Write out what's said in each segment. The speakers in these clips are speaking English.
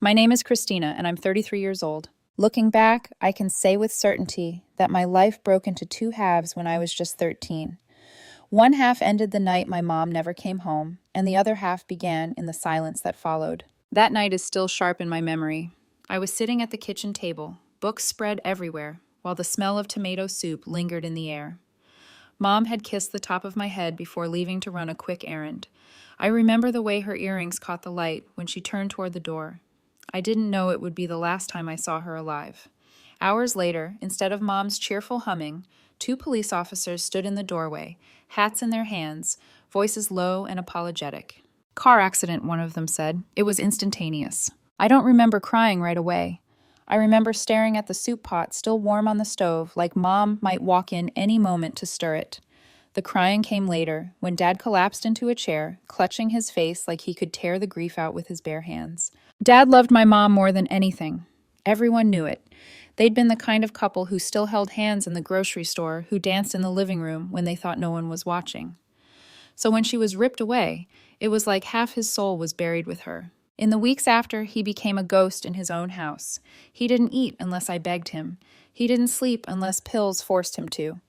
My name is Kristina, and I'm 33 years old. Looking back, I can say with certainty that my life broke into two halves when I was just 13. One half ended the night my mom never came home, and the other half began in the silence that followed. That night is still sharp in my memory. I was sitting at the kitchen table, books spread everywhere, while the smell of tomato soup lingered in the air. Mom had kissed the top of my head before leaving to run a quick errand. I remember the way her earrings caught the light when she turned toward the door. I didn't know it would be the last time I saw her alive. Hours later, instead of Mom's cheerful humming, two police officers stood in the doorway, hats in their hands, voices low and apologetic. "Car accident," one of them said. It was instantaneous. I don't remember crying right away. I remember staring at the soup pot still warm on the stove, like Mom might walk in any moment to stir it. The crying came later, when Dad collapsed into a chair, clutching his face like he could tear the grief out with his bare hands. Dad loved my mom more than anything. Everyone knew it. They'd been the kind of couple who still held hands in the grocery store, who danced in the living room when they thought no one was watching. So when she was ripped away, it was like half his soul was buried with her. In the weeks after, he became a ghost in his own house. He didn't eat unless I begged him. He didn't sleep unless pills forced him to.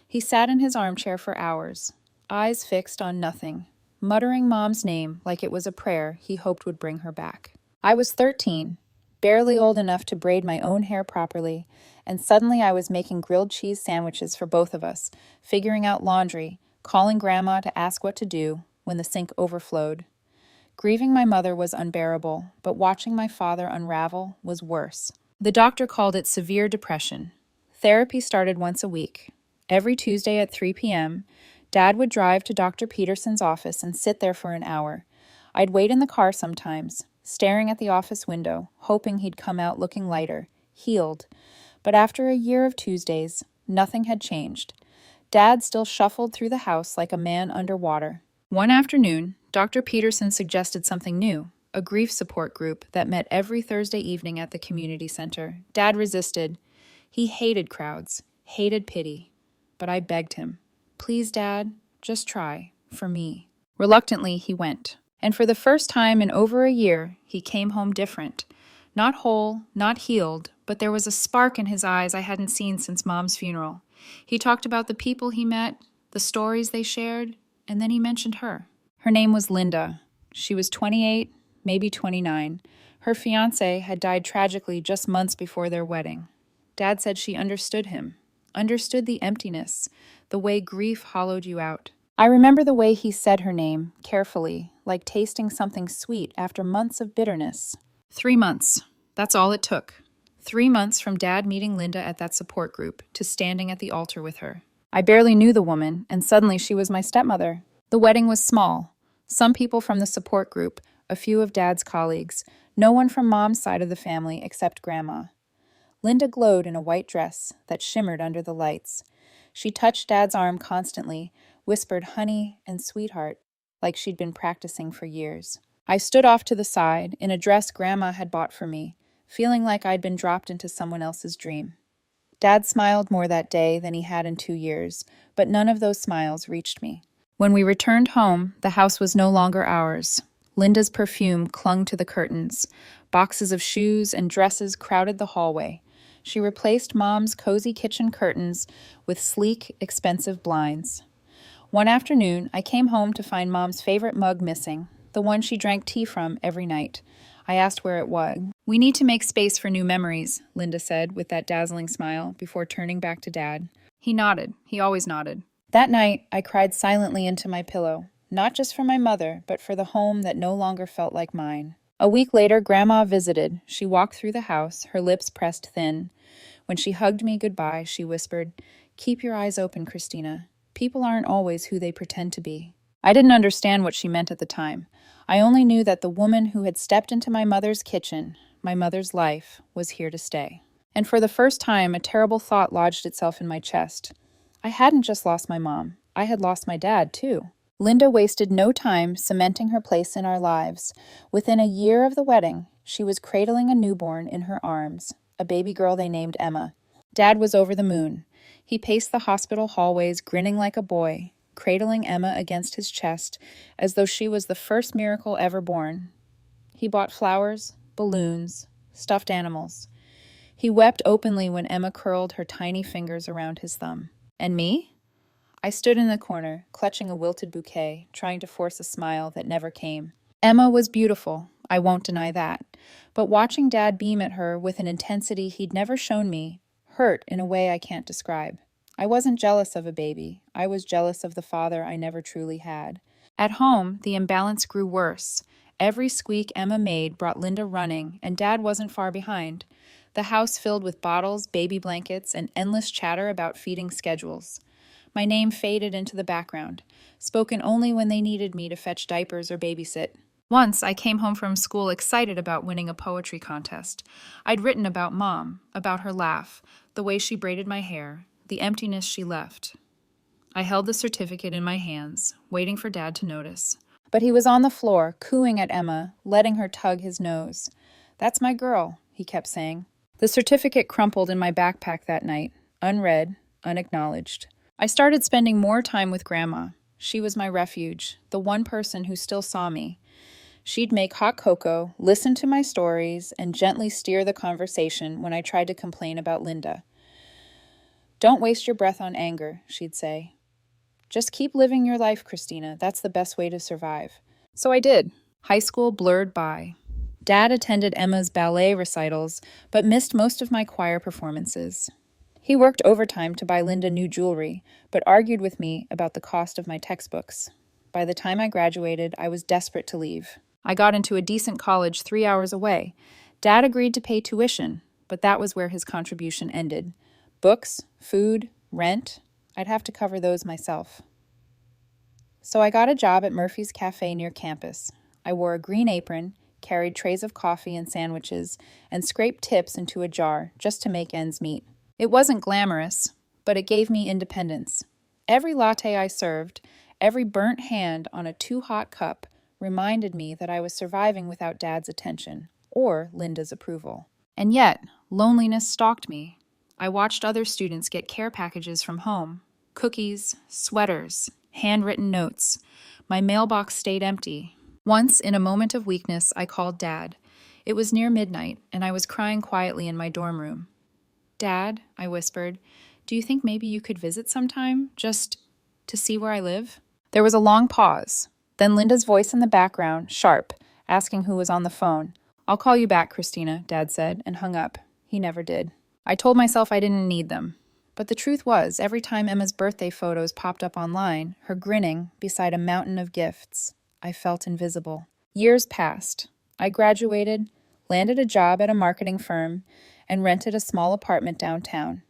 He sat in his armchair for hours, eyes fixed on nothing, muttering Mom's name like it was a prayer he hoped would bring her back. I was 13, barely old enough to braid my own hair properly, and suddenly I was making grilled cheese sandwiches for both of us, figuring out laundry, calling Grandma to ask what to do when the sink overflowed. Grieving my mother was unbearable, but watching my father unravel was worse. The doctor called it severe depression. Therapy started once a week. Every Tuesday at 3 p.m., Dad would drive to Dr. Peterson's office and sit there for an hour. I'd wait in the car sometimes, staring at the office window, hoping he'd come out looking lighter, healed. But after a year of Tuesdays, nothing had changed. Dad still shuffled through the house like a man underwater. One afternoon, Dr. Peterson suggested something new, a grief support group that met every Thursday evening at the community center. Dad resisted. He hated crowds, hated pity. But I begged him, "Please, Dad, just try, for me." Reluctantly, he went. And for the first time in over a year, he came home different. Not whole, not healed, but there was a spark in his eyes I hadn't seen since Mom's funeral. He talked about the people he met, the stories they shared, and then he mentioned her. Her name was Linda. She was 28, maybe 29. Her fiancé had died tragically just months before their wedding. Dad said she understood him. Understood the emptiness, the way grief hollowed you out. I remember the way he said her name, carefully, like tasting something sweet after months of bitterness. 3 months. That's all it took. 3 months from Dad meeting Linda at that support group to standing at the altar with her. I barely knew the woman, and suddenly she was my stepmother. The wedding was small. Some people from the support group, a few of Dad's colleagues, no one from Mom's side of the family except Grandma. Linda glowed in a white dress that shimmered under the lights. She touched Dad's arm constantly, whispered honey and sweetheart, like she'd been practicing for years. I stood off to the side, in a dress Grandma had bought for me, feeling like I'd been dropped into someone else's dream. Dad smiled more that day than he had in 2 years, but none of those smiles reached me. When we returned home, the house was no longer ours. Linda's perfume clung to the curtains. Boxes of shoes and dresses crowded the hallway. She replaced Mom's cozy kitchen curtains with sleek, expensive blinds. One afternoon, I came home to find Mom's favorite mug missing, the one she drank tea from every night. I asked where it was. "We need to make space for new memories," Linda said with that dazzling smile before turning back to Dad. He nodded. He always nodded. That night, I cried silently into my pillow, not just for my mother, but for the home that no longer felt like mine. A week later, Grandma visited. She walked through the house, her lips pressed thin. When she hugged me goodbye, she whispered, "Keep your eyes open, Kristina. People aren't always who they pretend to be." I didn't understand what she meant at the time. I only knew that the woman who had stepped into my mother's kitchen, my mother's life, was here to stay. And for the first time, a terrible thought lodged itself in my chest. I hadn't just lost my mom. I had lost my dad, too. Linda wasted no time cementing her place in our lives. Within a year of the wedding, she was cradling a newborn in her arms, a baby girl they named Emma. Dad was over the moon. He paced the hospital hallways, grinning like a boy, cradling Emma against his chest as though she was the first miracle ever born. He bought flowers, balloons, stuffed animals. He wept openly when Emma curled her tiny fingers around his thumb. And me? I stood in the corner, clutching a wilted bouquet, trying to force a smile that never came. Emma was beautiful, I won't deny that, but watching Dad beam at her with an intensity he'd never shown me hurt in a way I can't describe. I wasn't jealous of a baby. I was jealous of the father I never truly had. At home, the imbalance grew worse. Every squeak Emma made brought Linda running, and Dad wasn't far behind. The house filled with bottles, baby blankets, and endless chatter about feeding schedules. My name faded into the background, spoken only when they needed me to fetch diapers or babysit. Once, I came home from school excited about winning a poetry contest. I'd written about Mom, about her laugh, the way she braided my hair, the emptiness she left. I held the certificate in my hands, waiting for Dad to notice. But he was on the floor, cooing at Emma, letting her tug his nose. "That's my girl," he kept saying. The certificate crumpled in my backpack that night, unread, unacknowledged. I started spending more time with Grandma. She was my refuge, the one person who still saw me. She'd make hot cocoa, listen to my stories, and gently steer the conversation when I tried to complain about Linda. "Don't waste your breath on anger," she'd say. "Just keep living your life, Kristina. That's the best way to survive." So I did. High school blurred by. Dad attended Emma's ballet recitals, but missed most of my choir performances. He worked overtime to buy Linda new jewelry, but argued with me about the cost of my textbooks. By the time I graduated, I was desperate to leave. I got into a decent college 3 hours away. Dad agreed to pay tuition, but that was where his contribution ended. Books, food, rent, I'd have to cover those myself. So I got a job at Murphy's Cafe near campus. I wore a green apron, carried trays of coffee and sandwiches, and scraped tips into a jar just to make ends meet. It wasn't glamorous, but it gave me independence. Every latte I served, every burnt hand on a too-hot cup reminded me that I was surviving without Dad's attention, or Linda's approval. And yet, loneliness stalked me. I watched other students get care packages from home. Cookies, sweaters, handwritten notes. My mailbox stayed empty. Once, in a moment of weakness, I called Dad. It was near midnight, and I was crying quietly in my dorm room. "Dad," I whispered, "do you think maybe you could visit sometime, just to see where I live?" There was a long pause. Then Linda's voice in the background, sharp, asking who was on the phone. "I'll call you back, Kristina," Dad said, and hung up. He never did. I told myself I didn't need them. But the truth was, every time Emma's birthday photos popped up online, her grinning beside a mountain of gifts, I felt invisible. Years passed. I graduated, landed a job at a marketing firm, and rented a small apartment downtown.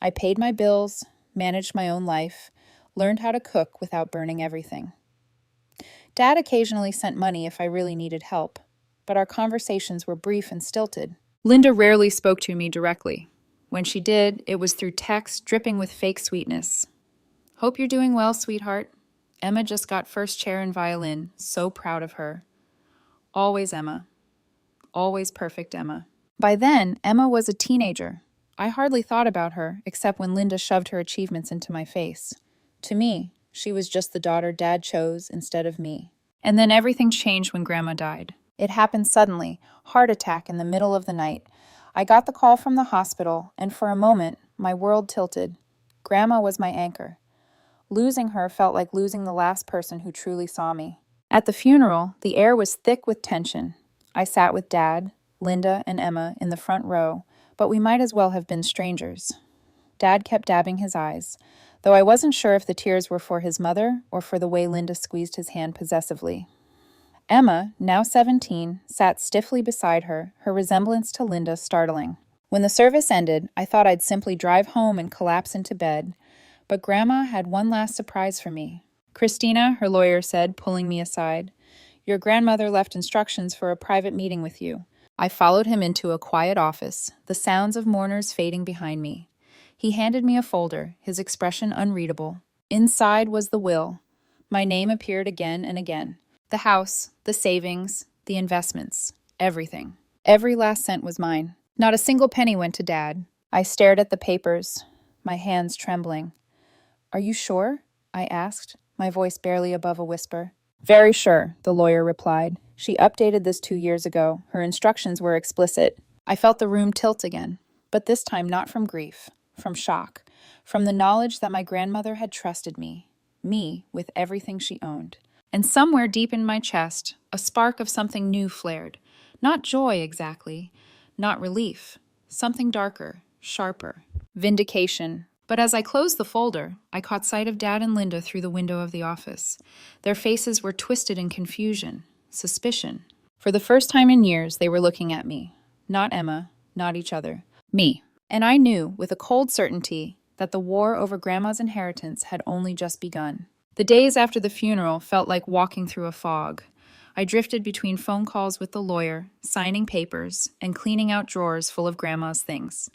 I paid my bills, managed my own life, learned how to cook without burning everything. Dad occasionally sent money if I really needed help, but our conversations were brief and stilted. Linda rarely spoke to me directly. When she did, it was through text dripping with fake sweetness. "Hope you're doing well, sweetheart. Emma just got first chair in violin. So proud of her." Always Emma. Always perfect Emma. By then, Emma was a teenager. I hardly thought about her, except when Linda shoved her achievements into my face. To me, she was just the daughter Dad chose instead of me. And then everything changed when Grandma died. It happened suddenly, heart attack in the middle of the night. I got the call from the hospital, and for a moment, my world tilted. Grandma was my anchor. Losing her felt like losing the last person who truly saw me. At the funeral, the air was thick with tension. I sat with Dad, Linda, and Emma in the front row, but we might as well have been strangers. Dad kept dabbing his eyes, though I wasn't sure if the tears were for his mother or for the way Linda squeezed his hand possessively. Emma, now 17, sat stiffly beside her, her resemblance to Linda startling. When the service ended, I thought I'd simply drive home and collapse into bed, but Grandma had one last surprise for me. "Kristina," her lawyer said, pulling me aside, "your grandmother left instructions for a private meeting with you." I followed him into a quiet office, the sounds of mourners fading behind me. He handed me a folder, his expression unreadable. Inside was the will. My name appeared again and again. The house, the savings, the investments, everything. Every last cent was mine. Not a single penny went to Dad. I stared at the papers, my hands trembling. "Are you sure?" I asked, my voice barely above a whisper. "Very sure," the lawyer replied. She updated this 2 years ago. Her instructions were explicit. I felt the room tilt again, but this time not from grief, from shock, from the knowledge that my grandmother had trusted me with everything she owned. And somewhere deep in my chest, a spark of something new flared. Not joy exactly, not relief, something darker, sharper. Vindication. But as I closed the folder, I caught sight of Dad and Linda through the window of the office. Their faces were twisted in confusion, suspicion. For the first time in years, they were looking at me. Not Emma, not each other. Me. And I knew, with a cold certainty, that the war over Grandma's inheritance had only just begun. The days after the funeral felt like walking through a fog. I drifted between phone calls with the lawyer, signing papers, and cleaning out drawers full of Grandma's things.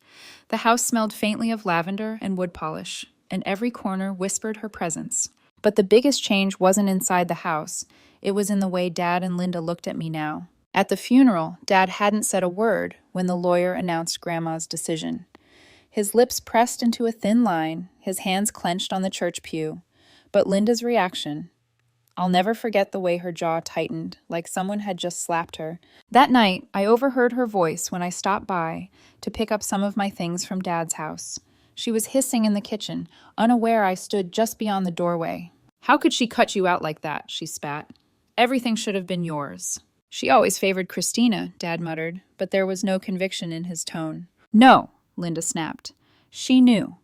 The house smelled faintly of lavender and wood polish, and every corner whispered her presence. But the biggest change wasn't inside the house. It was in the way Dad and Linda looked at me now. At the funeral, Dad hadn't said a word when the lawyer announced Grandma's decision. His lips pressed into a thin line, his hands clenched on the church pew. But Linda's reaction, I'll never forget the way her jaw tightened, like someone had just slapped her. That night, I overheard her voice when I stopped by to pick up some of my things from Dad's house. She was hissing in the kitchen, unaware I stood just beyond the doorway. How could she cut you out like that? She spat. Everything should have been yours. She always favored Kristina, Dad muttered, but there was no conviction in his tone. No, Linda snapped. She knew.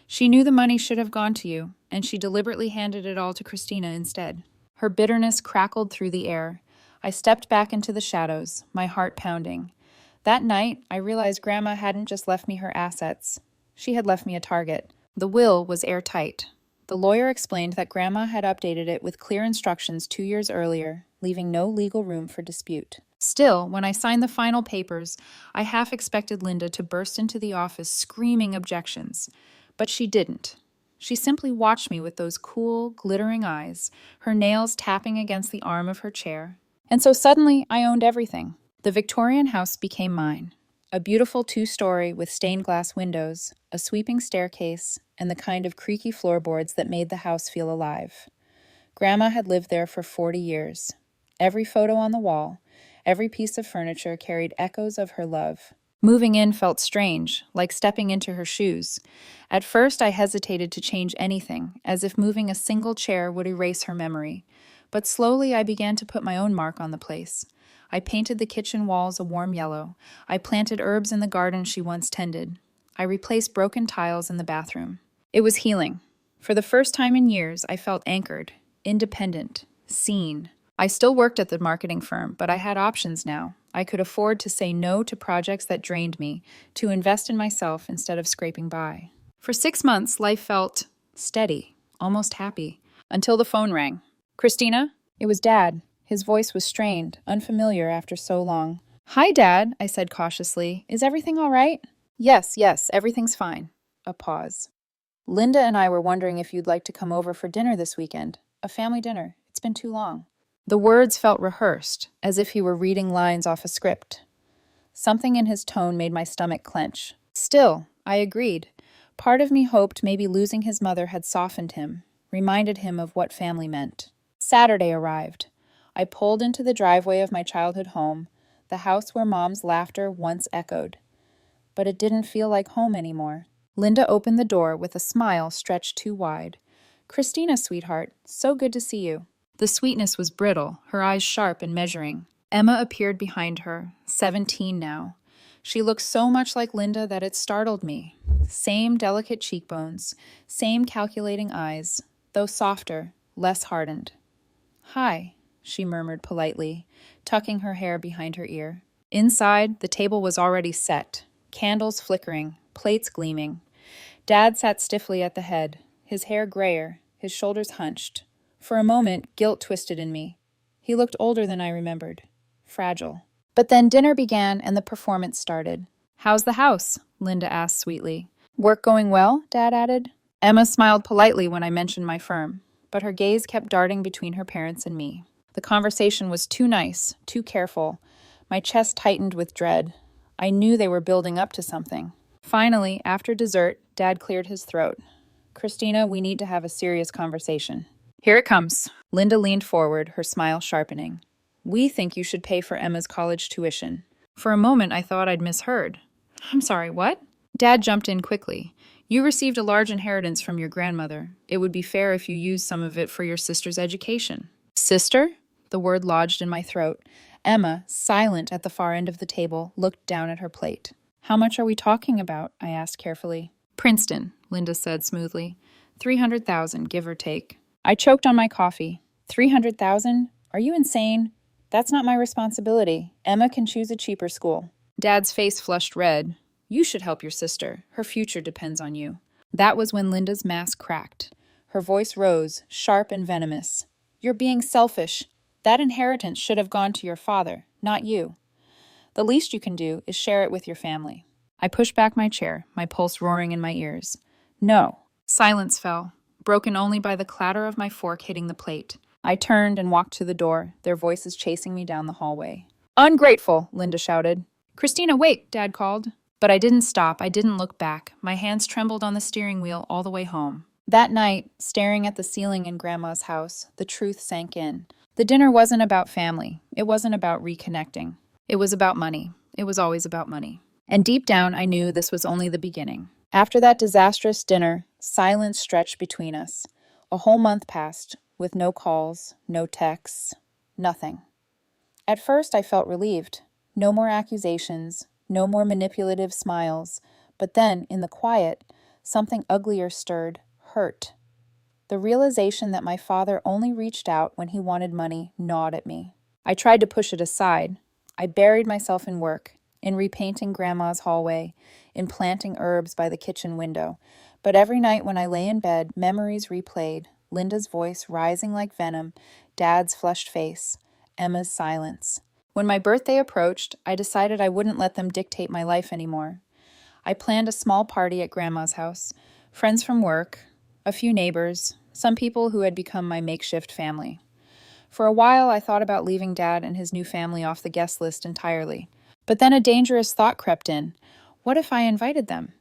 She knew the money should have gone to you, and she deliberately handed it all to Kristina instead. Her bitterness crackled through the air. I stepped back into the shadows, my heart pounding. That night, I realized Grandma hadn't just left me her assets. She had left me a target. The will was airtight. The lawyer explained that Grandma had updated it with clear instructions 2 years earlier, leaving no legal room for dispute. Still, when I signed the final papers, I half expected Linda to burst into the office screaming objections. But she didn't. She simply watched me with those cool, glittering eyes, her nails tapping against the arm of her chair. And so suddenly, I owned everything. The Victorian house became mine. A beautiful 2-story with stained glass windows, a sweeping staircase, and the kind of creaky floorboards that made the house feel alive. Grandma had lived there for 40 years. Every photo on the wall, every piece of furniture carried echoes of her love. Moving in felt strange, like stepping into her shoes. At first, I hesitated to change anything, as if moving a single chair would erase her memory. But slowly, I began to put my own mark on the place. I painted the kitchen walls a warm yellow. I planted herbs in the garden she once tended. I replaced broken tiles in the bathroom. It was healing. For the first time in years, I felt anchored, independent, seen. I still worked at the marketing firm, but I had options now. I could afford to say no to projects that drained me, to invest in myself instead of scraping by. For 6 months, life felt steady, almost happy, until the phone rang. Kristina? It was Dad. His voice was strained, unfamiliar after so long. Hi, Dad, I said cautiously. Is everything all right? Yes, everything's fine. A pause. Linda and I were wondering if you'd like to come over for dinner this weekend. A family dinner. It's been too long. The words felt rehearsed, as if he were reading lines off a script. Something in his tone made my stomach clench. Still, I agreed. Part of me hoped maybe losing his mother had softened him, reminded him of what family meant. Saturday arrived. I pulled into the driveway of my childhood home, the house where Mom's laughter once echoed. But it didn't feel like home anymore. Linda opened the door with a smile stretched too wide. Kristina, sweetheart, so good to see you. The sweetness was brittle, her eyes sharp and measuring. Emma appeared behind her, 17 now. She looked so much like Linda that it startled me. Same delicate cheekbones, same calculating eyes, though softer, less hardened. Hi, she murmured politely, tucking her hair behind her ear. Inside, the table was already set, candles flickering, plates gleaming. Dad sat stiffly at the head, his hair grayer, his shoulders hunched. For a moment, guilt twisted in me. He looked older than I remembered. Fragile. But then dinner began and the performance started. How's the house? Linda asked sweetly. Work going well? Dad added. Emma smiled politely when I mentioned my firm, but her gaze kept darting between her parents and me. The conversation was too nice, too careful. My chest tightened with dread. I knew they were building up to something. Finally, after dessert, Dad cleared his throat. Kristina, we need to have a serious conversation. Here it comes. Linda leaned forward, her smile sharpening. We think you should pay for Emma's college tuition. For a moment, I thought I'd misheard. I'm sorry, what? Dad jumped in quickly. You received a large inheritance from your grandmother. It would be fair if you used some of it for your sister's education. Sister? The word lodged in my throat. Emma, silent at the far end of the table, looked down at her plate. How much are we talking about? I asked carefully. Princeton, Linda said smoothly. 300,000, give or take. I choked on my coffee. 300,000? Are you insane? That's not my responsibility. Emma can choose a cheaper school. Dad's face flushed red. You should help your sister. Her future depends on you. That was when Linda's mask cracked. Her voice rose, sharp and venomous. You're being selfish. That inheritance should have gone to your father, not you. The least you can do is share it with your family. I pushed back my chair, my pulse roaring in my ears. No. Silence fell, broken only by the clatter of my fork hitting the plate. I turned and walked to the door, their voices chasing me down the hallway. Ungrateful, Linda shouted. Kristina, wait, Dad called. But I didn't stop, I didn't look back. My hands trembled on the steering wheel all the way home. That night, staring at the ceiling in Grandma's house, the truth sank in. The dinner wasn't about family. It wasn't about reconnecting. It was about money. It was always about money. And deep down, I knew this was only the beginning. After that disastrous dinner, silence stretched between us. A whole month passed, with no calls, no texts, nothing. At first, I felt relieved. No more accusations, no more manipulative smiles. But then, in the quiet, something uglier stirred, hurt. The realization that my father only reached out when he wanted money gnawed at me. I tried to push it aside. I buried myself in work, in repainting Grandma's hallway, in planting herbs by the kitchen window. But every night when I lay in bed, memories replayed, Linda's voice rising like venom, Dad's flushed face, Emma's silence. When my birthday approached, I decided I wouldn't let them dictate my life anymore. I planned a small party at Grandma's house, friends from work, a few neighbors, some people who had become my makeshift family. For a while, I thought about leaving Dad and his new family off the guest list entirely. But then a dangerous thought crept in. What if I invited them?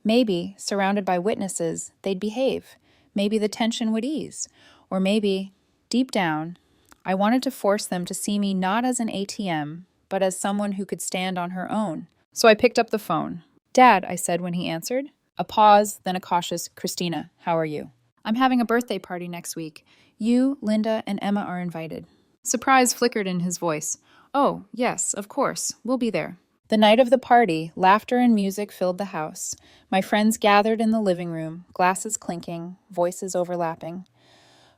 Maybe, surrounded by witnesses, they'd behave. Maybe the tension would ease. Or maybe, deep down, I wanted to force them to see me not as an ATM, but as someone who could stand on her own. So I picked up the phone. Dad, I said when he answered. A pause, then a cautious, Kristina, how are you? I'm having a birthday party next week. You, Linda, and Emma are invited. Surprise flickered in his voice. Oh, yes, of course. We'll be there. The night of the party, laughter and music filled the house. My friends gathered in the living room, glasses clinking, voices overlapping.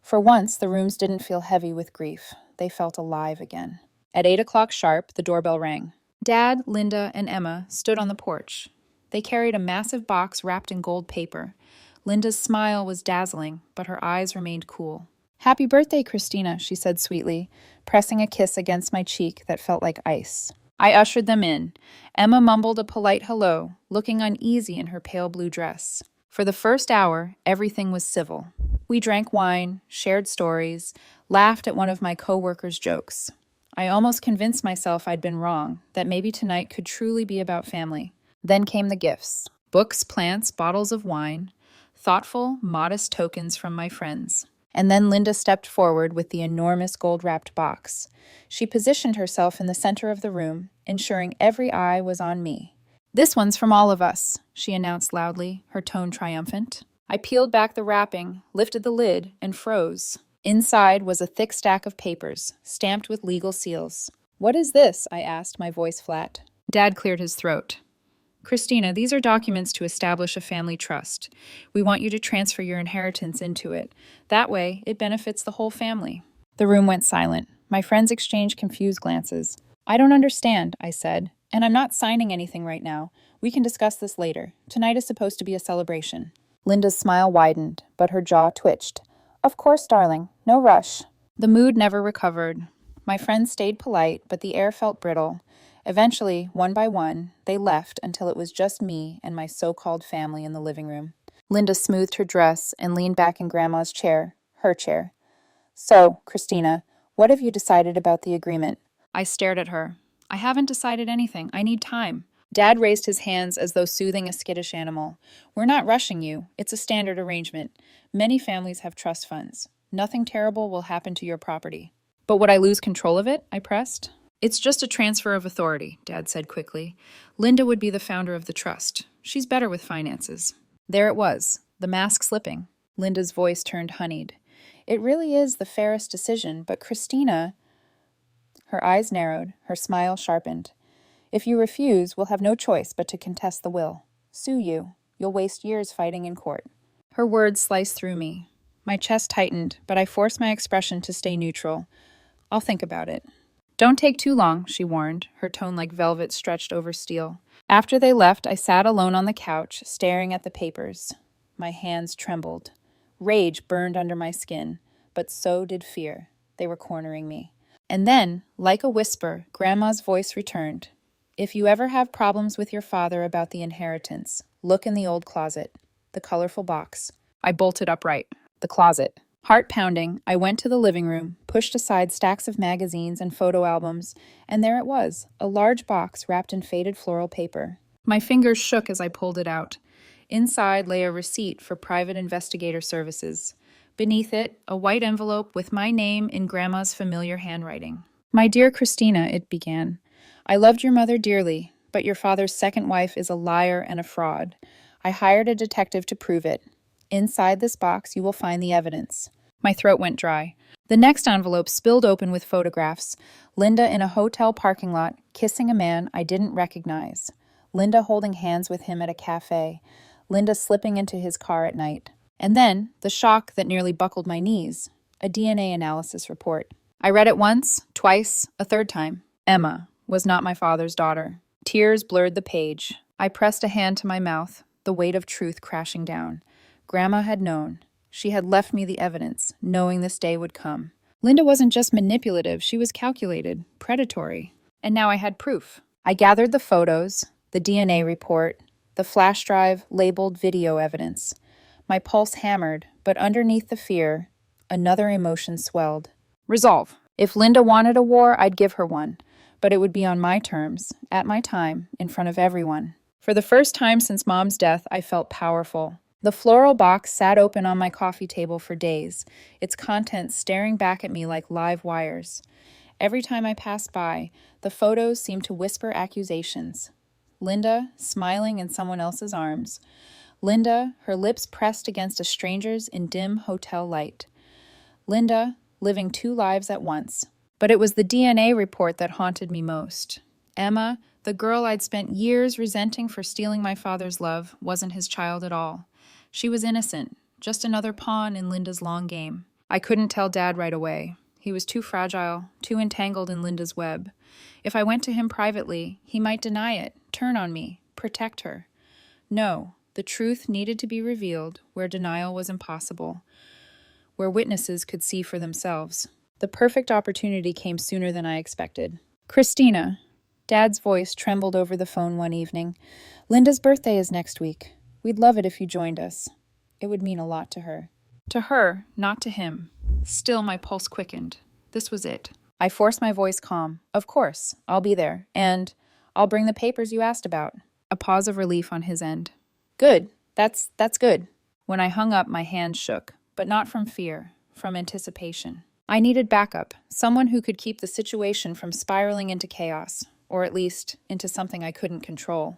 For once, the rooms didn't feel heavy with grief. They felt alive again. At 8 o'clock sharp, the doorbell rang. Dad, Linda, and Emma stood on the porch. They carried a massive box wrapped in gold paper. Linda's smile was dazzling, but her eyes remained cool. Happy birthday, Kristina, she said sweetly, pressing a kiss against my cheek that felt like ice. I ushered them in. Emma mumbled a polite hello, looking uneasy in her pale blue dress. For the first hour, everything was civil. We drank wine, shared stories, laughed at one of my co-workers' jokes. I almost convinced myself I'd been wrong, that maybe tonight could truly be about family. Then came the gifts. Books, plants, bottles of wine. Thoughtful, modest tokens from my friends. And then Linda stepped forward with the enormous gold-wrapped box. She positioned herself in the center of the room, ensuring every eye was on me. This one's from all of us, she announced loudly, her tone triumphant. I peeled back the wrapping, lifted the lid, and froze. Inside was a thick stack of papers, stamped with legal seals. What is this? I asked, my voice flat. Dad cleared his throat. Kristina, these are documents to establish a family trust. We want you to transfer your inheritance into it. That way, it benefits the whole family. The room went silent. My friends exchanged confused glances. I don't understand, I said, and I'm not signing anything right now. We can discuss this later. Tonight is supposed to be a celebration. Linda's smile widened, but her jaw twitched. Of course, darling. No rush. The mood never recovered. My friends stayed polite, but the air felt brittle. Eventually, one by one, they left until it was just me and my so-called family in the living room. Linda smoothed her dress and leaned back in Grandma's chair, her chair. So, Kristina, what have you decided about the agreement? I stared at her. I haven't decided anything. I need time. Dad raised his hands as though soothing a skittish animal. We're not rushing you. It's a standard arrangement. Many families have trust funds. Nothing terrible will happen to your property. But would I lose control of it? I pressed. It's just a transfer of authority, Dad said quickly. Linda would be the founder of the trust. She's better with finances. There it was, the mask slipping. Linda's voice turned honeyed. It really is the fairest decision, but Kristina... Her eyes narrowed, her smile sharpened. If you refuse, we'll have no choice but to contest the will. Sue you. You'll waste years fighting in court. Her words sliced through me. My chest tightened, but I forced my expression to stay neutral. I'll think about it. Don't take too long, she warned, her tone like velvet stretched over steel. After they left, I sat alone on the couch, staring at the papers. My hands trembled. Rage burned under my skin, but so did fear. They were cornering me. And then, like a whisper, Grandma's voice returned. If you ever have problems with your father about the inheritance, look in the old closet, the colorful box. I bolted upright. The closet. Heart pounding, I went to the living room, pushed aside stacks of magazines and photo albums, and there it was, a large box wrapped in faded floral paper. My fingers shook as I pulled it out. Inside lay a receipt for private investigator services. Beneath it, a white envelope with my name in Grandma's familiar handwriting. My dear Kristina, it began. I loved your mother dearly, but your father's second wife is a liar and a fraud. I hired a detective to prove it. Inside this box, you will find the evidence. My throat went dry. The next envelope spilled open with photographs. Linda in a hotel parking lot, kissing a man I didn't recognize. Linda holding hands with him at a cafe. Linda slipping into his car at night. And then, the shock that nearly buckled my knees. A DNA analysis report. I read it once, twice, a third time. Emma was not my father's daughter. Tears blurred the page. I pressed a hand to my mouth, the weight of truth crashing down. Grandma had known. She had left me the evidence, knowing this day would come. Linda wasn't just manipulative, she was calculated, predatory. And now I had proof. I gathered the photos, the DNA report, the flash drive labeled video evidence. My pulse hammered, but underneath the fear, another emotion swelled. Resolve. If Linda wanted a war, I'd give her one. But it would be on my terms, at my time, in front of everyone. For the first time since Mom's death, I felt powerful. The floral box sat open on my coffee table for days, its contents staring back at me like live wires. Every time I passed by, the photos seemed to whisper accusations. Linda, smiling in someone else's arms. Linda, her lips pressed against a stranger's in dim hotel light. Linda, living two lives at once. But it was the DNA report that haunted me most. Emma, the girl I'd spent years resenting for stealing my father's love, wasn't his child at all. She was innocent, just another pawn in Linda's long game. I couldn't tell Dad right away. He was too fragile, too entangled in Linda's web. If I went to him privately, he might deny it, turn on me, protect her. No, the truth needed to be revealed where denial was impossible, where witnesses could see for themselves. The perfect opportunity came sooner than I expected. Kristina. Dad's voice trembled over the phone one evening. Linda's birthday is next week. We'd love it if you joined us. It would mean a lot to her. To her, not to him. Still, my pulse quickened. This was it. I forced my voice calm. Of course, I'll be there. And I'll bring the papers you asked about. A pause of relief on his end. Good. That's good. When I hung up, my hands shook. But not from fear, from anticipation. I needed backup. Someone who could keep the situation from spiraling into chaos. Or at least, into something I couldn't control.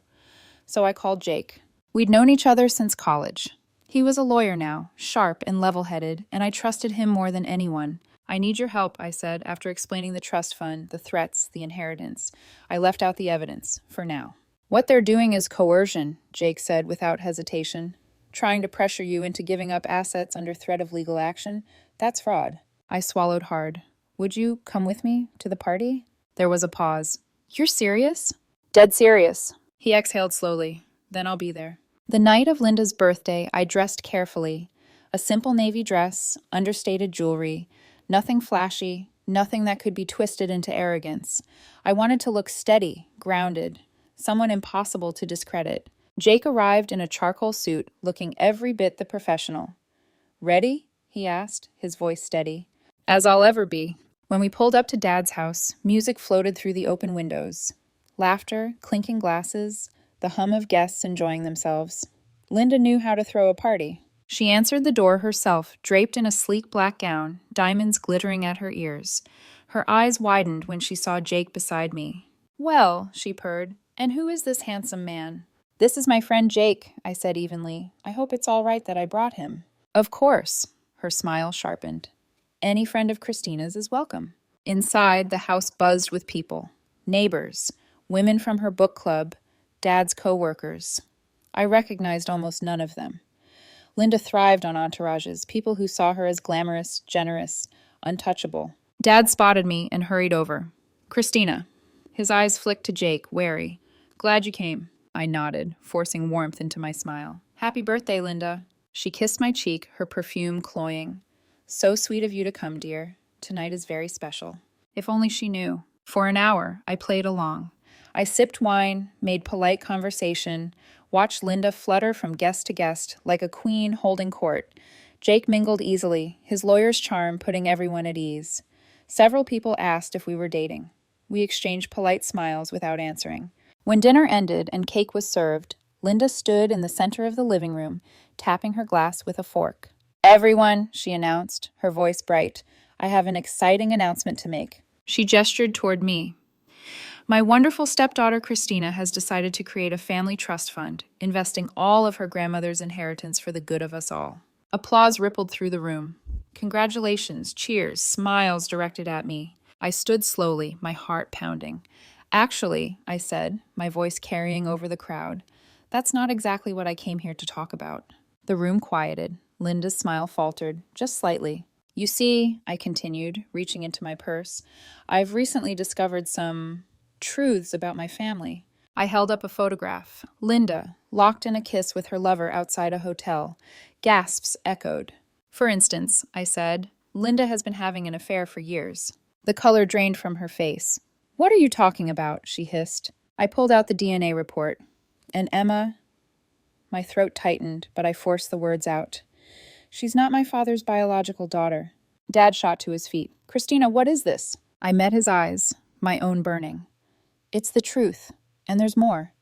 So I called Jake. We'd known each other since college. He was a lawyer now, sharp and level-headed, and I trusted him more than anyone. I need your help, I said, after explaining the trust fund, the threats, the inheritance. I left out the evidence, for now. What they're doing is coercion, Jake said without hesitation. Trying to pressure you into giving up assets under threat of legal action, that's fraud. I swallowed hard. Would you come with me to the party? There was a pause. You're serious? Dead serious. He exhaled slowly. Then I'll be there. The night of Linda's birthday, I dressed carefully. A simple navy dress, understated jewelry, nothing flashy, nothing that could be twisted into arrogance. I wanted to look steady, grounded, someone impossible to discredit. Jake arrived in a charcoal suit, looking every bit the professional. Ready? He asked, his voice steady. As I'll ever be. When we pulled up to Dad's house, music floated through the open windows. Laughter, clinking glasses, the hum of guests enjoying themselves. Linda knew how to throw a party. She answered the door herself, draped in a sleek black gown, diamonds glittering at her ears. Her eyes widened when she saw Jake beside me. "Well," she purred, "and who is this handsome man?" "This is my friend Jake," I said evenly. "I hope it's all right that I brought him." "Of course." Her smile sharpened. "Any friend of Kristina's is welcome." Inside, the house buzzed with people. Neighbors, women from her book club, Dad's co-workers. I recognized almost none of them. Linda thrived on entourages, people who saw her as glamorous, generous, untouchable. Dad spotted me and hurried over. "Kristina." His eyes flicked to Jake, wary. "Glad you came." I nodded, forcing warmth into my smile. "Happy birthday, Linda." She kissed my cheek, her perfume cloying. "So sweet of you to come, dear. Tonight is very special." If only she knew. For an hour, I played along. I sipped wine, made polite conversation, watched Linda flutter from guest to guest like a queen holding court. Jake mingled easily, his lawyer's charm putting everyone at ease. Several people asked if we were dating. We exchanged polite smiles without answering. When dinner ended and cake was served, Linda stood in the center of the living room, tapping her glass with a fork. "Everyone," she announced, her voice bright, "I have an exciting announcement to make." She gestured toward me. "My wonderful stepdaughter Kristina has decided to create a family trust fund, investing all of her grandmother's inheritance for the good of us all." Applause rippled through the room. Congratulations, cheers, smiles directed at me. I stood slowly, my heart pounding. "Actually," I said, my voice carrying over the crowd, "that's not exactly what I came here to talk about." The room quieted. Linda's smile faltered, just slightly. "You see," I continued, reaching into my purse, "I've recently discovered some truths about my family." I held up a photograph. Linda, locked in a kiss with her lover outside a hotel. Gasps echoed. "For instance," I said, "Linda has been having an affair for years." The color drained from her face. "What are you talking about?" she hissed. I pulled out the DNA report. "And Emma?" My throat tightened, but I forced the words out. "She's not my father's biological daughter." Dad shot to his feet. "Kristina, what is this?" I met his eyes, my own burning. "It's the truth, and there's more.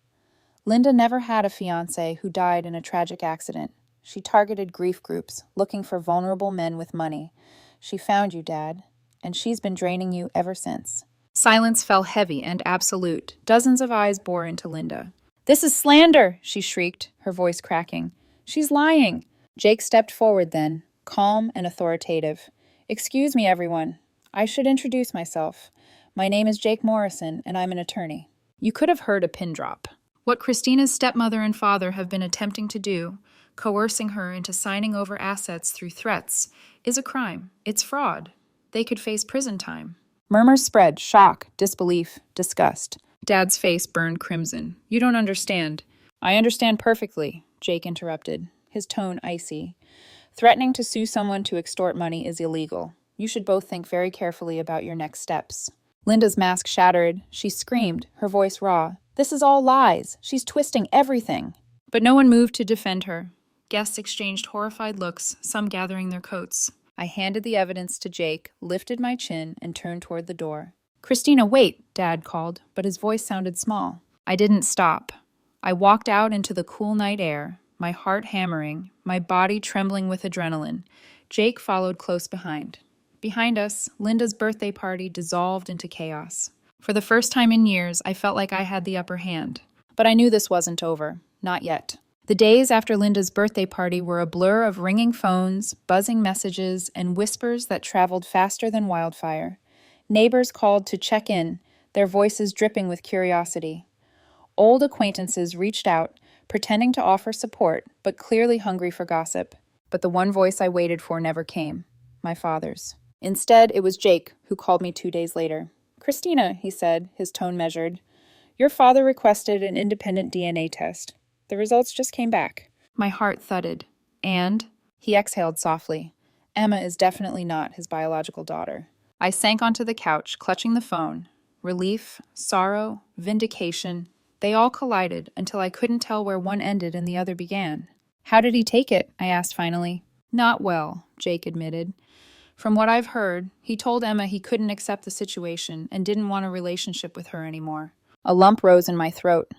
Linda never had a fiancé who died in a tragic accident. She targeted grief groups, looking for vulnerable men with money. She found you, Dad, and she's been draining you ever since." Silence fell heavy and absolute. Dozens of eyes bore into Linda. "This is slander!" she shrieked, her voice cracking. "She's lying!" Jake stepped forward then, calm and authoritative. "Excuse me, everyone. I should introduce myself. My name is Jake Morrison, and I'm an attorney." You could have heard a pin drop. What Kristina's stepmother and father have been attempting to do, coercing her into signing over assets through threats, is a crime. It's fraud. They could face prison time. Murmurs spread, shock, disbelief, disgust. Dad's face burned crimson. "You don't understand." "I understand perfectly," Jake interrupted, his tone icy. "Threatening to sue someone to extort money is illegal. You should both think very carefully about your next steps." Linda's mask shattered. She screamed, her voice raw. "This is all lies. She's twisting everything." But no one moved to defend her. Guests exchanged horrified looks, some gathering their coats. I handed the evidence to Jake, lifted my chin, and turned toward the door. "Kristina, wait," Dad called, but his voice sounded small. I didn't stop. I walked out into the cool night air, my heart hammering, my body trembling with adrenaline. Jake followed close behind. Behind us, Linda's birthday party dissolved into chaos. For the first time in years, I felt like I had the upper hand. But I knew this wasn't over. Not yet. The days after Linda's birthday party were a blur of ringing phones, buzzing messages, and whispers that traveled faster than wildfire. Neighbors called to check in, their voices dripping with curiosity. Old acquaintances reached out, pretending to offer support, but clearly hungry for gossip. But the one voice I waited for never came. My father's. Instead, it was Jake, who called me 2 days later. "Kristina," he said, his tone measured, "your father requested an independent DNA test. The results just came back." My heart thudded. "And?" He exhaled softly. "Emma is definitely not his biological daughter." I sank onto the couch, clutching the phone. Relief, sorrow, vindication, they all collided until I couldn't tell where one ended and the other began. "How did he take it?" I asked finally. "Not well," Jake admitted. "From what I've heard, he told Emma he couldn't accept the situation and didn't want a relationship with her anymore." A lump rose in my throat.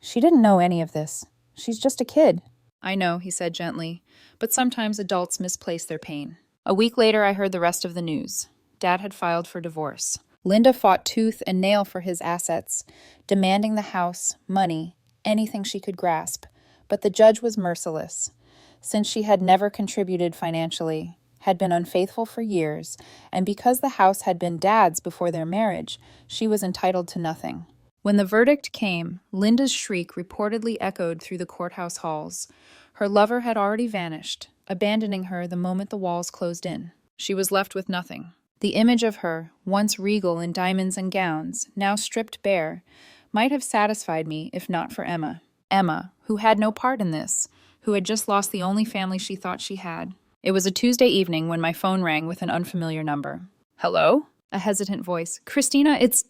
"She didn't know any of this. She's just a kid." "I know," he said gently, "but sometimes adults misplace their pain." A week later, I heard the rest of the news. Dad had filed for divorce. Linda fought tooth and nail for his assets, demanding the house, money, anything she could grasp. But the judge was merciless. Since she had never contributed financially, had been unfaithful for years, and because the house had been Dad's before their marriage, she was entitled to nothing. When the verdict came, Linda's shriek reportedly echoed through the courthouse halls. Her lover had already vanished, abandoning her the moment the walls closed in. She was left with nothing. The image of her, once regal in diamonds and gowns, now stripped bare, might have satisfied me if not for Emma. Emma, who had no part in this, who had just lost the only family she thought she had. It was a Tuesday evening when my phone rang with an unfamiliar number. Hello? A hesitant voice. Kristina, it's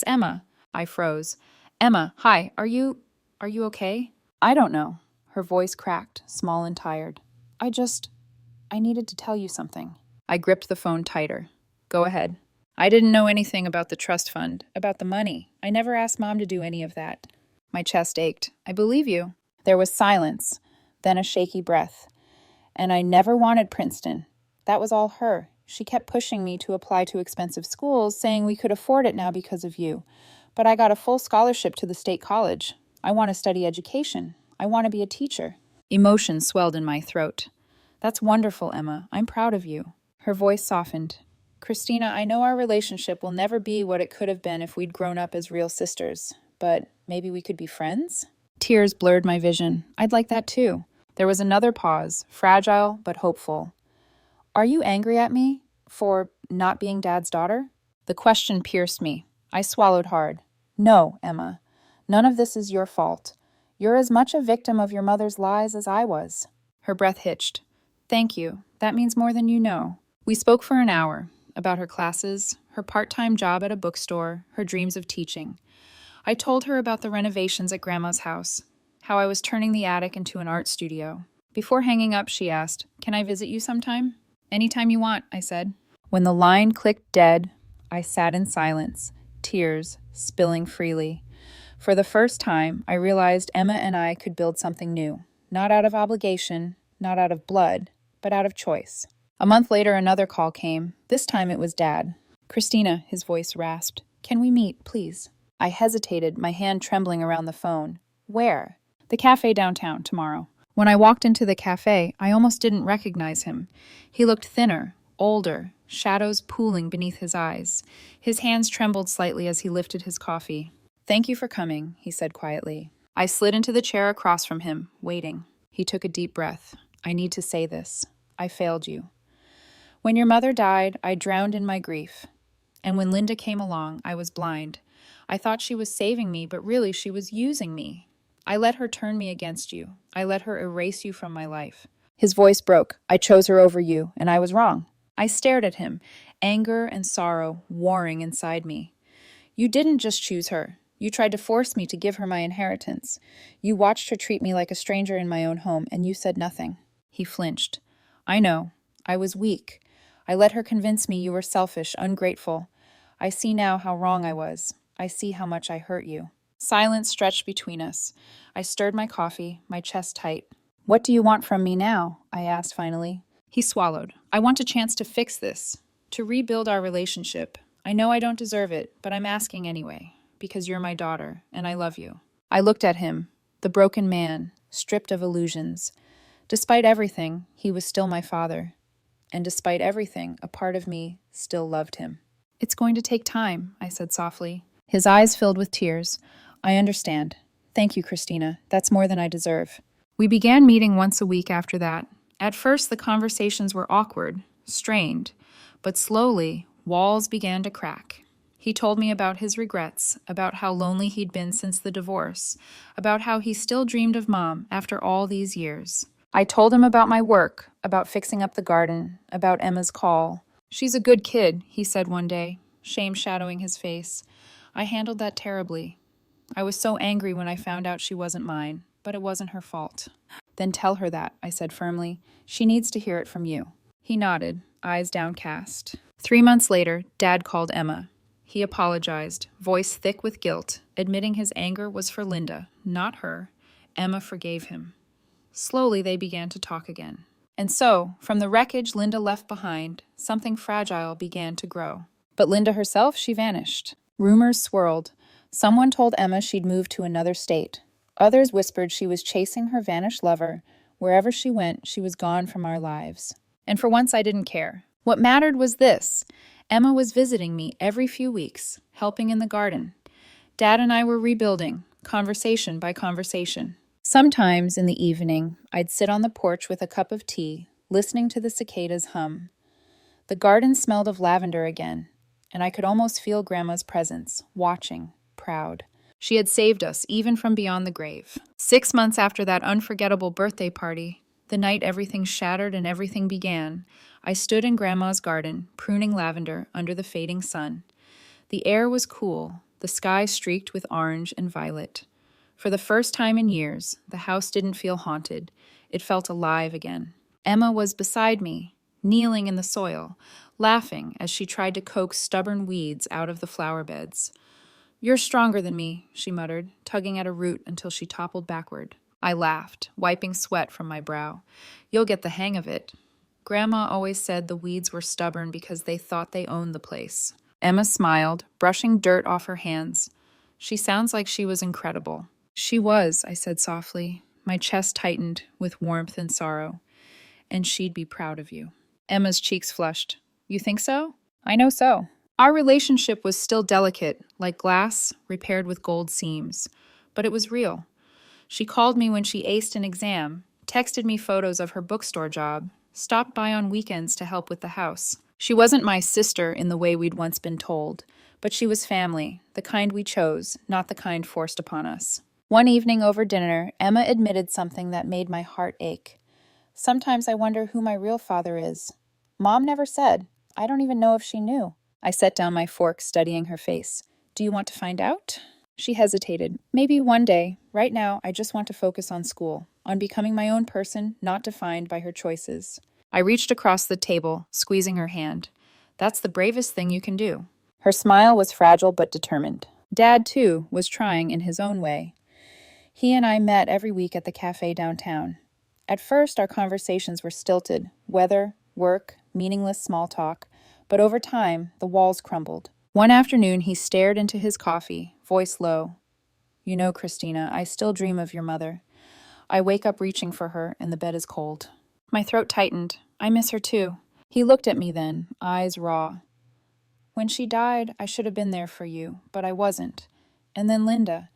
Emma. I froze. Emma, hi, are you okay? I don't know. Her voice cracked, small and tired. I needed to tell you something. I gripped the phone tighter. Go ahead. I didn't know anything about the trust fund, about the money. I never asked Mom to do any of that. My chest ached. I believe you. There was silence, then a shaky breath. And I never wanted Princeton. That was all her. She kept pushing me to apply to expensive schools, saying we could afford it now because of you. But I got a full scholarship to the state college. I want to study education. I want to be a teacher. Emotion swelled in my throat. That's wonderful, Emma. I'm proud of you. Her voice softened. Kristina, I know our relationship will never be what it could have been if we'd grown up as real sisters, but maybe we could be friends? Tears blurred my vision. I'd like that too. There was another pause, fragile but hopeful. Are you angry at me for not being Dad's daughter? The question pierced me. I swallowed hard. No, Emma. None of this is your fault. You're as much a victim of your mother's lies as I was. Her breath hitched. Thank you. That means more than you know. We spoke for an hour about her classes, her part-time job at a bookstore, her dreams of teaching. I told her about the renovations at Grandma's house, how I was turning the attic into an art studio. Before hanging up, she asked, Can I visit you sometime? Anytime you want, I said. When the line clicked dead, I sat in silence, tears spilling freely. For the first time, I realized Emma and I could build something new, not out of obligation, not out of blood, but out of choice. A month later, another call came. This time it was Dad. Kristina, his voice rasped. Can we meet, please? I hesitated, my hand trembling around the phone. Where? The cafe downtown, tomorrow. When I walked into the cafe, I almost didn't recognize him. He looked thinner, older, shadows pooling beneath his eyes. His hands trembled slightly as he lifted his coffee. Thank you for coming, he said quietly. I slid into the chair across from him, waiting. He took a deep breath. I need to say this. I failed you. When your mother died, I drowned in my grief. And when Linda came along, I was blind. I thought she was saving me, but really she was using me. I let her turn me against you. I let her erase you from my life. His voice broke. I chose her over you, and I was wrong. I stared at him, anger and sorrow warring inside me. You didn't just choose her. You tried to force me to give her my inheritance. You watched her treat me like a stranger in my own home, and you said nothing. He flinched. I know. I was weak. I let her convince me you were selfish, ungrateful. I see now how wrong I was. I see how much I hurt you. Silence stretched between us. I stirred my coffee, my chest tight. What do you want from me now? I asked finally. He swallowed. I want a chance to fix this, to rebuild our relationship. I know I don't deserve it, but I'm asking anyway, because you're my daughter, and I love you. I looked at him, the broken man, stripped of illusions. Despite everything, he was still my father. And despite everything, a part of me still loved him. It's going to take time, I said softly. His eyes filled with tears. I understand. Thank you, Kristina. That's more than I deserve. We began meeting once a week after that. At first, the conversations were awkward, strained, but slowly, walls began to crack. He told me about his regrets, about how lonely he'd been since the divorce, about how he still dreamed of Mom after all these years. I told him about my work, about fixing up the garden, about Emma's call. She's a good kid, he said one day, shame shadowing his face. I handled that terribly. I was so angry when I found out she wasn't mine, but it wasn't her fault. Then tell her that, I said firmly. She needs to hear it from you. He nodded, eyes downcast. 3 months later, Dad called Emma. He apologized, voice thick with guilt, admitting his anger was for Linda, not her. Emma forgave him. Slowly, they began to talk again. And so, from the wreckage Linda left behind, something fragile began to grow. But Linda herself, she vanished. Rumors swirled. Someone told Emma she'd moved to another state. Others whispered she was chasing her vanished lover. Wherever she went, she was gone from our lives. And for once, I didn't care. What mattered was this. Emma was visiting me every few weeks, helping in the garden. Dad and I were rebuilding, conversation by conversation. Sometimes in the evening, I'd sit on the porch with a cup of tea, listening to the cicadas hum. The garden smelled of lavender again, and I could almost feel Grandma's presence, watching, proud. She had saved us, even from beyond the grave. 6 months after that unforgettable birthday party, the night everything shattered and everything began, I stood in Grandma's garden, pruning lavender under the fading sun. The air was cool, the sky streaked with orange and violet. For the first time in years, the house didn't feel haunted. It felt alive again. Emma was beside me, kneeling in the soil, laughing as she tried to coax stubborn weeds out of the flower beds. "You're stronger than me," she muttered, tugging at a root until she toppled backward. I laughed, wiping sweat from my brow. "You'll get the hang of it." Grandma always said the weeds were stubborn because they thought they owned the place. Emma smiled, brushing dirt off her hands. "She sounds like she was incredible." "She was," I said softly. My chest tightened with warmth and sorrow. "And she'd be proud of you." Emma's cheeks flushed. "You think so?" "I know so." Our relationship was still delicate, like glass repaired with gold seams. But it was real. She called me when she aced an exam, texted me photos of her bookstore job, stopped by on weekends to help with the house. She wasn't my sister in the way we'd once been told, but she was family, the kind we chose, not the kind forced upon us. One evening over dinner, Emma admitted something that made my heart ache. "Sometimes I wonder who my real father is. Mom never said. I don't even know if she knew." I set down my fork, studying her face. "Do you want to find out?" She hesitated. "Maybe one day. Right now, I just want to focus on school, on becoming my own person, not defined by her choices." I reached across the table, squeezing her hand. "That's the bravest thing you can do." Her smile was fragile but determined. Dad, too, was trying in his own way. He and I met every week at the cafe downtown. At first, our conversations were stilted, weather, work, meaningless small talk, but over time, the walls crumbled. One afternoon, he stared into his coffee, voice low. "You know, Kristina, I still dream of your mother. I wake up reaching for her, and the bed is cold." My throat tightened. "I miss her too." He looked at me then, eyes raw. "When she died, I should have been there for you, but I wasn't. And then Linda.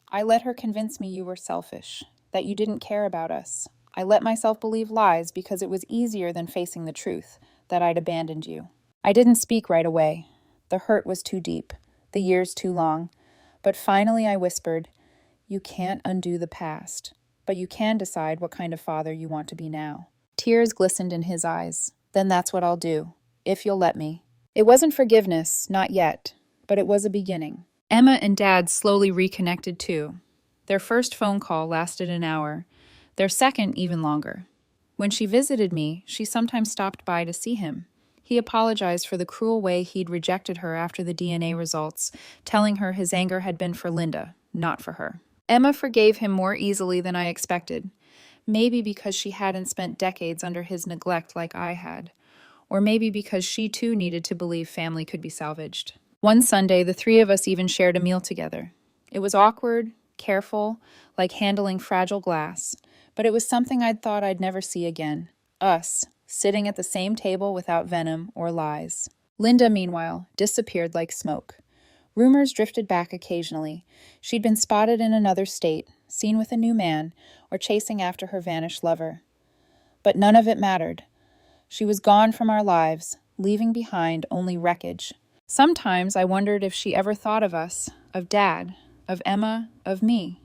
I let her convince me you were selfish, that you didn't care about us. I let myself believe lies because it was easier than facing the truth, that I'd abandoned you." I didn't speak right away. The hurt was too deep, the years too long. But finally I whispered, "You can't undo the past, but you can decide what kind of father you want to be now." Tears glistened in his eyes. "Then that's what I'll do, if you'll let me." It wasn't forgiveness, not yet, but it was a beginning. Emma and Dad slowly reconnected too. Their first phone call lasted an hour, their second even longer. When she visited me, she sometimes stopped by to see him. He apologized for the cruel way he'd rejected her after the DNA results, telling her his anger had been for Linda, not for her. Emma forgave him more easily than I expected, maybe because she hadn't spent decades under his neglect like I had, or maybe because she too needed to believe family could be salvaged. One Sunday, the three of us even shared a meal together. It was awkward, careful, like handling fragile glass, but it was something I'd thought I'd never see again. Us, sitting at the same table without venom or lies. Linda, meanwhile, disappeared like smoke. Rumors drifted back occasionally. She'd been spotted in another state, seen with a new man, or chasing after her vanished lover. But none of it mattered. She was gone from our lives, leaving behind only wreckage. Sometimes I wondered if she ever thought of us, of Dad, of Emma, of me.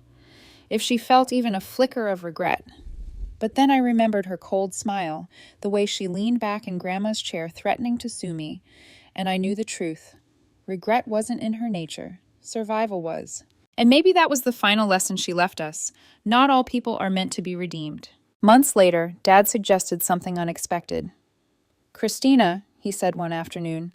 If she felt even a flicker of regret. But then I remembered her cold smile, the way she leaned back in Grandma's chair threatening to sue me, and I knew the truth. Regret wasn't in her nature. Survival was. And maybe that was the final lesson she left us. Not all people are meant to be redeemed. Months later, Dad suggested something unexpected. "Kristina," he said one afternoon,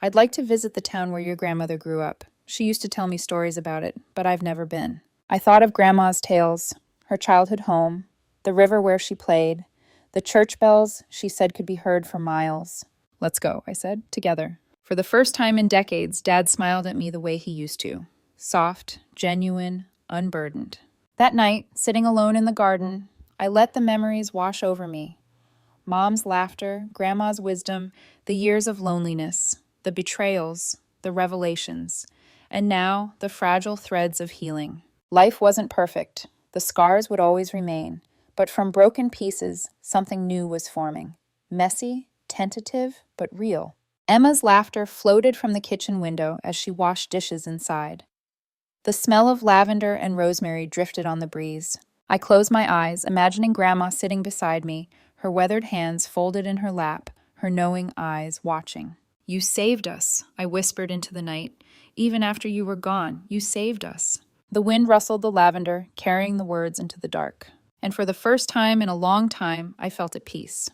"I'd like to visit the town where your grandmother grew up. She used to tell me stories about it, but I've never been." I thought of Grandma's tales, her childhood home, the river where she played, The church bells, she said, could be heard for miles. Let's go, I said, together. For the first time in decades, Dad smiled at me the way he used to. Soft, genuine, unburdened. That night, sitting alone in the garden, I let the memories wash over me. Mom's laughter, Grandma's wisdom, the years of loneliness, the betrayals, the revelations, and now the fragile threads of healing. Life wasn't perfect. The scars would always remain. But from broken pieces, something new was forming. Messy, tentative, but real. Emma's laughter floated from the kitchen window as she washed dishes inside. The smell of lavender and rosemary drifted on the breeze. I closed my eyes, imagining Grandma sitting beside me, her weathered hands folded in her lap, her knowing eyes watching. You saved us, I whispered into the night. Even after you were gone, you saved us. The wind rustled the lavender, carrying the words into the dark. And for the first time in a long time, I felt at peace.